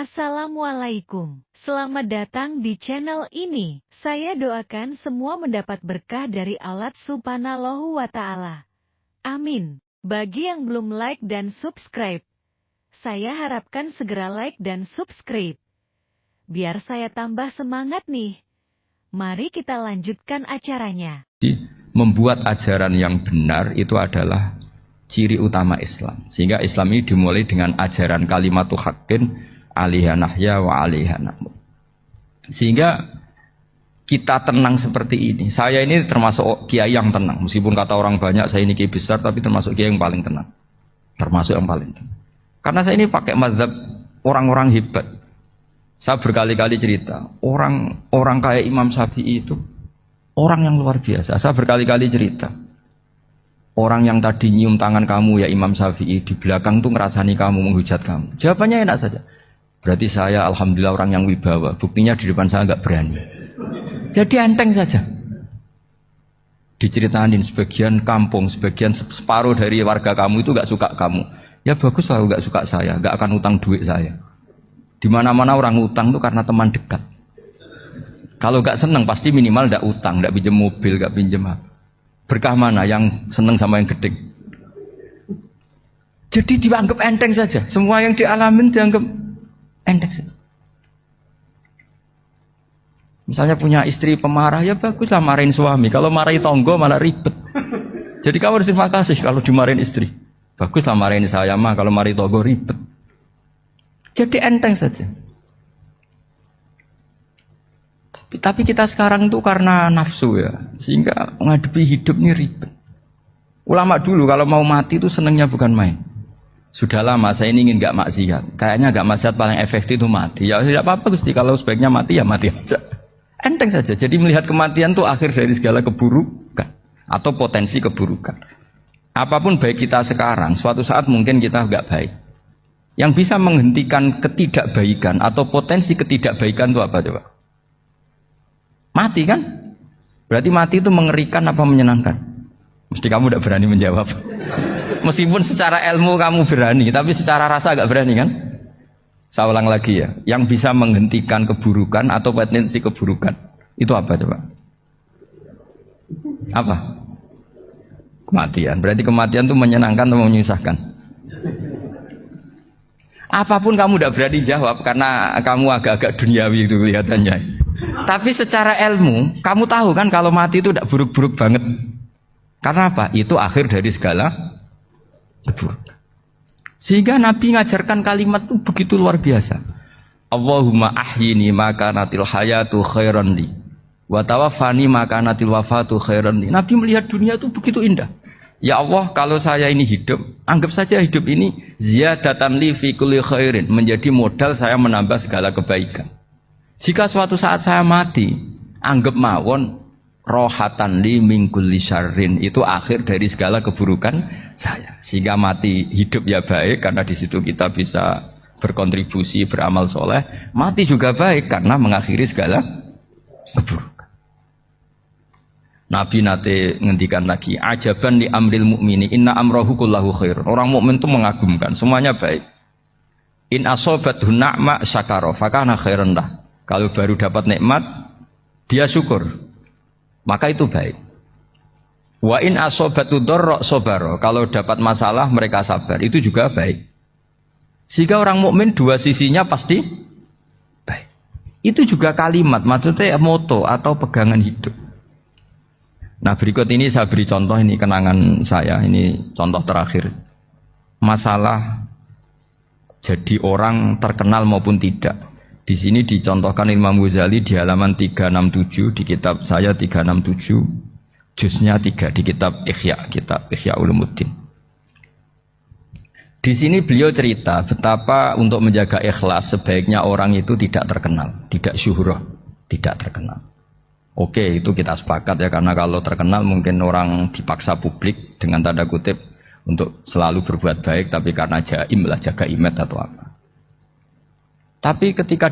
Assalamualaikum. Selamat datang di channel ini. Saya doakan semua mendapat berkah dari Allah Subhanahu wa Ta'ala. Amin. Bagi yang belum like dan subscribe, saya harapkan segera like dan subscribe. Biar saya tambah semangat nih. Mari kita lanjutkan acaranya. Membuat ajaran yang benar itu adalah ciri utama Islam. Sehingga Islam ini dimulai dengan ajaran kalimatul haqqin alaiha nahya wa alaiha namut. Sehingga kita tenang seperti ini. Saya ini termasuk kiai yang tenang. Meskipun kata orang banyak saya ini kiai besar, tapi termasuk kiai yang paling tenang. Termasuk yang paling tenang. Karena saya ini pakai mazhab orang-orang hebat. Saya berkali-kali cerita, orang kayak Imam Syafi'i itu orang yang luar biasa. Saya berkali-kali cerita, orang yang tadi nyium tangan kamu ya Imam Syafi'i, di belakang tuh ngerasani kamu, menghujat kamu. Jawabannya enak saja. Berarti saya alhamdulillah orang yang wibawa. Buktinya di depan saya nggak berani. Jadi enteng saja. Diceritain sebagian kampung, sebagian separuh dari warga kamu itu nggak suka kamu. Ya bagus lah nggak suka saya, nggak akan utang duit saya. Di mana-mana orang utang tuh karena teman dekat. Kalau nggak seneng pasti minimal nggak utang, nggak pinjam mobil, nggak pinjam apa. Berkah mana yang seneng sama yang gede? Jadi dianggap enteng saja. Semua yang dialamin dianggap enteng saja. Misalnya punya istri pemarah, ya baguslah marahin suami. Kalau marahin tonggo malah ribet. Jadi kamu harus terima kasih kalau dimarahin istri. Baguslah marahin saya mah, kalau marahin tonggo ribet. Jadi enteng saja. Tapi kita sekarang tuh karena nafsu ya, sehingga menghadapi hidup ini ribet. Ulama dulu kalau mau mati itu senengnya bukan main. Sudah lama saya ini ingin gak maksiat. Kayaknya gak maksiat paling efektif itu mati. Ya tidak apa-apa Gusti, kalau sebaiknya mati ya mati aja. Enteng saja. Jadi melihat kematian itu akhir dari segala keburukan atau potensi keburukan. Apapun baik kita sekarang, suatu saat mungkin kita gak baik. Yang bisa menghentikan ketidakbaikan atau potensi ketidakbaikan itu apa coba? Mati kan? Berarti mati itu mengerikan apa menyenangkan? Mesti kamu tidak berani menjawab. Meskipun secara ilmu kamu berani, tapi secara rasa agak berani kan? Saya ulang lagi ya, yang bisa menghentikan keburukan atau potensi keburukan itu apa coba? Apa? Kematian. Berarti kematian itu menyenangkan atau menyusahkan? Apapun kamu tidak berani jawab karena kamu agak-agak duniawi itu kelihatannya. Tapi secara ilmu, kamu tahu kan kalau mati itu tidak buruk-buruk banget. Karena apa? Itu akhir dari segala keburukan. Sehingga Nabi ngajarkan kalimat itu begitu luar biasa. Allahumma ahyini makanatil hayatu khairan li wa tawaffani makanatil wafatu khairan li. Nabi melihat dunia itu begitu indah. Ya Allah, kalau saya ini hidup, anggap saja hidup ini ziyadatan li fi kulli khairin, menjadi modal saya menambah segala kebaikan. Jika suatu saat saya mati, anggap mawon rohatan li min kulli syarrin, itu akhir dari segala keburukan saya. Sehingga mati hidup ya baik karena di situ kita bisa berkontribusi, beramal soleh. Mati juga baik karena mengakhiri segala keburukan. Nabi nate ngendikan lagi, ajaban li amril mu'mini inna amrahu kullahu khair. Orang mukmin itu mengagumkan, semuanya baik. In asobathu na'ma syakara fakana khairan lah. Kalau baru dapat nikmat, dia syukur, maka itu baik. Wa in asobatu dharra sabara. Kalau dapat masalah mereka sabar, itu juga baik. Sehingga orang mukmin dua sisinya pasti baik. Itu juga kalimat, maksudnya moto atau pegangan hidup. Nah berikut ini saya beri contoh, ini kenangan saya, ini contoh terakhir. Masalah jadi orang terkenal maupun tidak. Di sini dicontohkan Imam Ghazali di halaman 367 di kitab saya 367, juznya 3 di kitab Ihya Ulumuddin. Di sini beliau cerita betapa untuk menjaga ikhlas sebaiknya orang itu tidak terkenal, tidak syuhrah, tidak terkenal. Oke, itu kita sepakat ya, karena kalau terkenal mungkin orang dipaksa publik dengan tanda kutip untuk selalu berbuat baik, tapi karena jaim lah, jaga image atau apa. Tapi ketika